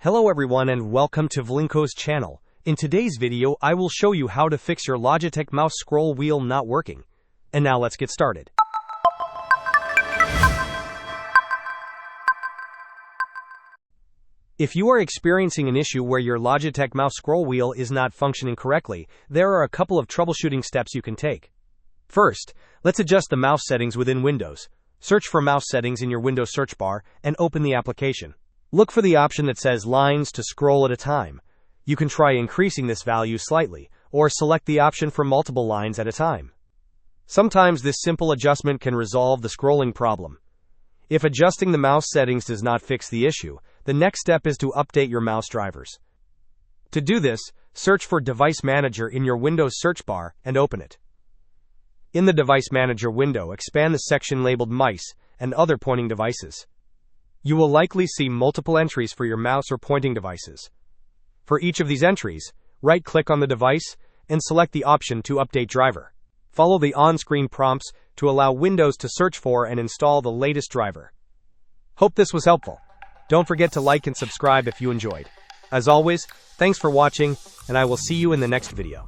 Hello everyone and welcome to Vlinko's channel. In today's video I will show you how to fix your Logitech mouse scroll wheel not working. And now let's get started. If you are experiencing an issue where your Logitech mouse scroll wheel is not functioning correctly, there are a couple of troubleshooting steps you can take. First, let's adjust the mouse settings within Windows. Search for mouse settings in your Windows search bar and open the application. Look for the option that says lines to scroll at a time. You can try increasing this value slightly, or select the option for multiple lines at a time. Sometimes this simple adjustment can resolve the scrolling problem. If adjusting the mouse settings does not fix the issue, the next step is to update your mouse drivers. To do this, search for Device Manager in your Windows search bar and open it. In the Device Manager window, expand the section labeled Mice and Other Pointing Devices. You will likely see multiple entries for your mouse or pointing devices. For each of these entries, right-click on the device and select the option to update driver. Follow the on-screen prompts to allow Windows to search for and install the latest driver. Hope this was helpful. Don't forget to like and subscribe if you enjoyed. As always, thanks for watching, and I will see you in the next video.